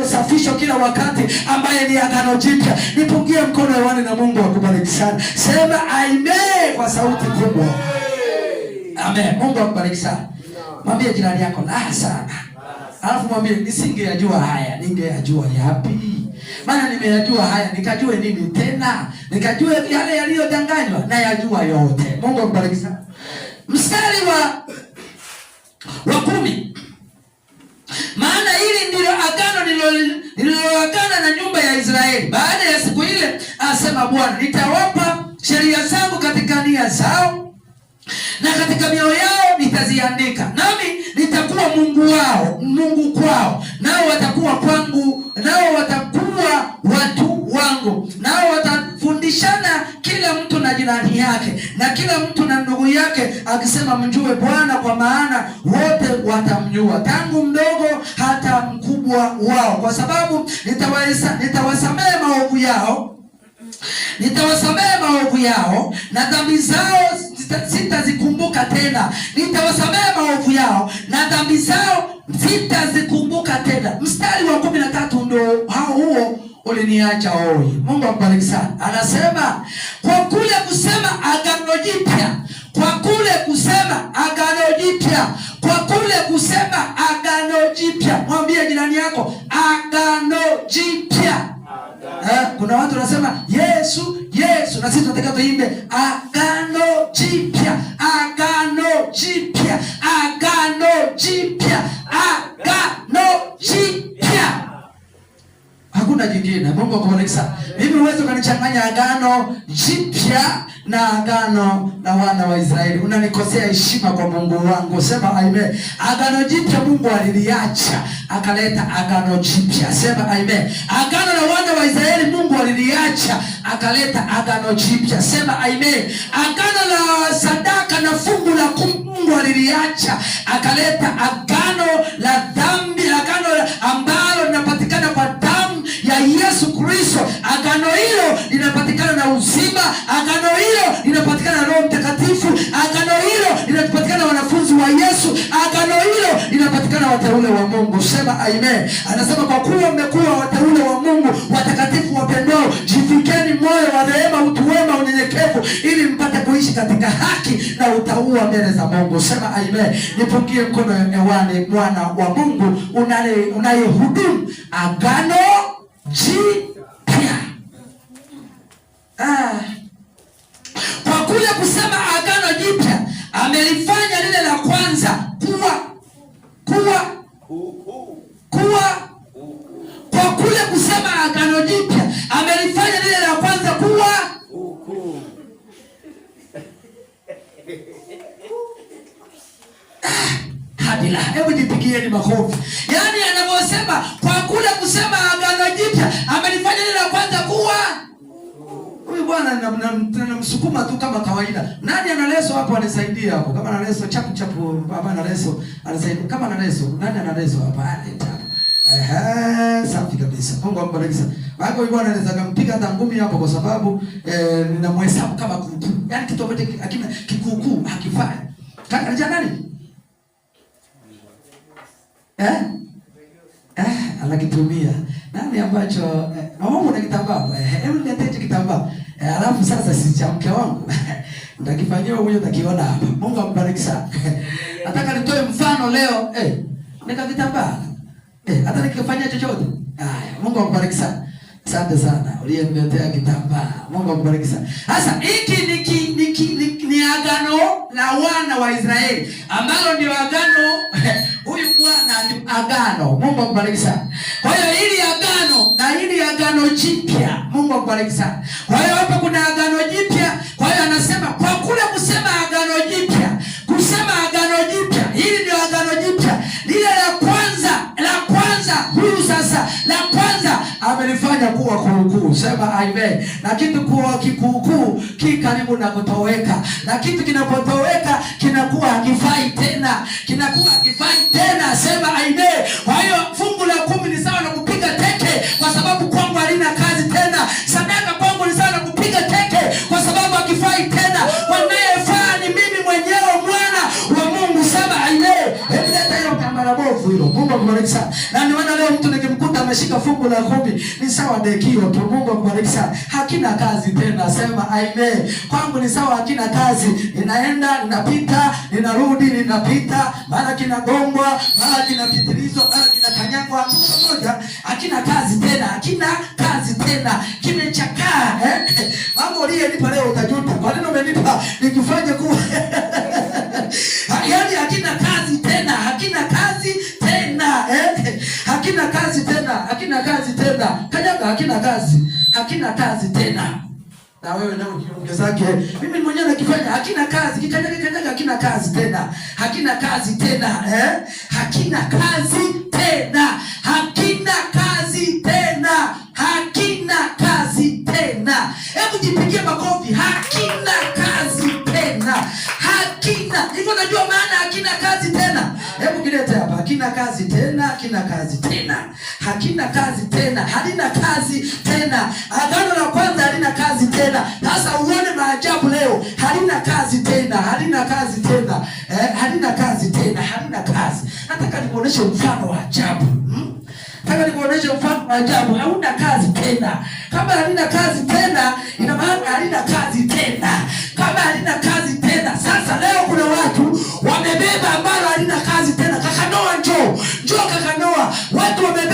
linalosafishwa kila wakati, ambaye ni agano jipya. Nipungie mkono hewani na Mungu akubariki sana. Sema amen kwa sauti kubwa. Amen. Mungu akubariki sana. Mwambie jirani yako la sana. Alafu mwambie nisingeyajua haya, ningeyajua yapi? Maana nimeyajua haya, nikajue nini tena? Nikajue yale yaliyodanganywa na yajua yote. Mungu akubariki sana. Mstari wa 10. Maana hili ndilo agano nililoagana na nyumba ya Israeli baada ya siku ile, asema Bwana, nitawapa sheria zangu katika nia zao na katika mioyo yao nitaziandika, nami nitakuwa Mungu kwao, nao watakuwa kwangu, nao watakuwa watu wangu. Nao watafundishana kila mtu na jirani yake na kila mtu na ndugu yake, akisema mjue Bwana, kwa maana wote watamjua, tangu mdogo hata mkubwa wao, kwa sababu nitawasamehe maovu yao na dhambi zao sitazikumbuka tena. Nitawasamehe maovu yao na dhambi zao sitazikumbuka tena. Mstari wa 13 ndio huo uliniacha hoi. Mungu akubariki sana. Anasema kwa kule kusema agano jipya, kwa kule kusema agano jipya, kwa kule kusema agano jipya. Mwambie jirani yako agano jipya. Kuna watu wanasema Yesu, na sisi tunataka tuimbe agano jipya, agano jipya, agano jipya, agano jipya. Hakuna jingine. Mungu akubariki sana. Mimi uweze kunichanganya agano jipya na agano la wana wa Israeli. Unanikosea heshima kwa Mungu wangu. Sema amen. Agano jipya Mungu aliliacha, akaleta agano jipya. Sema amen. Agano la wana wa Israeli Mungu aliliacha, akaleta agano jipya. Sema amen. Agano la sadaka na fungu la Mungu aliliacha, akaleta agano la dhambi, agano ambalo linapatikana kwa damu ya Yesu Kristo. Agano hilo linapatikana na uzima, agano hilo linapatikana na Roho Mtakatifu, agano hilo linapatikana na wanafunzi wa Yesu, agano hilo linapatikana wateule wa Mungu. Sema amen. Anasema kwa kuwa mmekuwa wateule wa Mungu, watakatifu wapendao, jifikeni moyo wa rehema, utu wema, unyenyekevu, ili mpate kuishi katika haki na utauwa mbele za Mungu. Sema amen. Nipungie mkono hewani, mwana wa Mungu unayehudumu agano jipya. Kwa kule kusema agano jipya, amelifanya lile la kwanza kwa kule kusema agano jipya, amelifanya lile la kwanza kuwa hadila. Hebu jipigieni makofi. Yaani anavyosema kwa kule kusema agano jipya, amelifanya lile la kwanza kuwa. Huyu bwana namsukuma tu kama kawaida. Nani ana leso hapo anisaidie hapo? Kama ana leso chapu baba ana leso anisaidie. Kama ana leso, nani ana leso hapa? Safi kabisa. Mungu ambariki sana. Bado huyu bwana anaweza kumpiga hata ngumi hapo, kwa sababu ninamhesabu kama kuku. Yaani kitu ambacho hakina kikuku hakifai. Kaja nani? Anakitumia. Nani ambacho naomba na kitambaa. Hebu niletee kitambaa. Alafu sasa si cha mke wangu. Nitakifanyia wewe utakiona hapa. Mungu ambariki sana. Nataka nitoe mfano leo. Nikakitambaa. Hata nikifanyia chochote. Haya, Mungu ambariki sana. Asante sana. Uliyeniletea kitambaa. Mungu ambariki sana. Sasa hiki ni agano la wana wa Israeli, ambalo ndio agano huyu bwana ni agano. Mungu ambariki sana. Kwa hiyo hili agano na hili agano jipya, Mungu ambariki sana. Kwa hiyo hapa kuna agano jipya. Kwa hiyo anasema kwa kule kusema agano jipya, hili ndio agano jipya. Lile la kwanza huyu sasa la kwanza amelifanya kuwa kuukuu. Sema amen. Na kitu kuwa kikuukuu karibu na kutoweka, na kitu kinapotoweka kinakuwa hakifai tena, Sema amen. Kwa hiyo fungu la 10 ni sawa na kupiga teke, kwa sababu kwangu halina kazi tena. Sadaka kwangu ni sawa na kupiga teke, kwa sababu hakifai tena. Wanayefaa ni mimi mwenyewe, mwana wa Mungu. Sema amen. Hebu leta hiyo kamera bovu hilo. Mungu akubariki sana. Na niona leo mtu nikimkuta ameshika umeshika fungu la 10 ni sawa dekio tu. Mungu akubariki sana. Hakina kazi tena, sema amen. Kwangu ni sawa, hakina kazi. Ninaenda, ninapita, ninarudi, ninapita, mara kinagongwa, mara kinapitilizwa, mara kinakanyagwa, pamoja. Hakina kazi tena, hakina kazi tena. Kimechakaa. Mambo uliyenipa leo utajuta. Kwa nini umenipa nikifanye kuwa yaani hakina kazi tena, hakina kazi tena, hakina kazi tena, hakina kazi tena. Kanyaga, hakina kazi, hakina kazi tena. Na wewe nao ukiongezake, mimi mwenyewe nakifanya hakina kazi, kikanyaga, hakina kazi tena, hakina kazi tena, hakina kazi tena, hakina kazi tena, hakina kazi tena. Hebu jipigie makofi. Hakina kazi tena, hakina. Hivyo najua maana hakina kazi tena. Hebu kilete hapa. Hakina kazi tena, hakina kazi tena, hakina kazi tena, halina kazi tena. Agano la kwanza halina kazi tena. Sasa uone maajabu leo. Halina kazi tena, halina kazi tena, halina kazi tena, halina kazi. Nataka nikuoneshe mfano wa ajabu. Nataka nikuoneshe mfano wa ajabu. Hauna kazi tena. Kama halina kazi tena, ina maana halina kazi tena. Kama halina kazi tena, sasa leo kuna watu wamebeba ambalo halina kazi tena. Kaka Noah, njoo kaka Noah. Watu wamebeba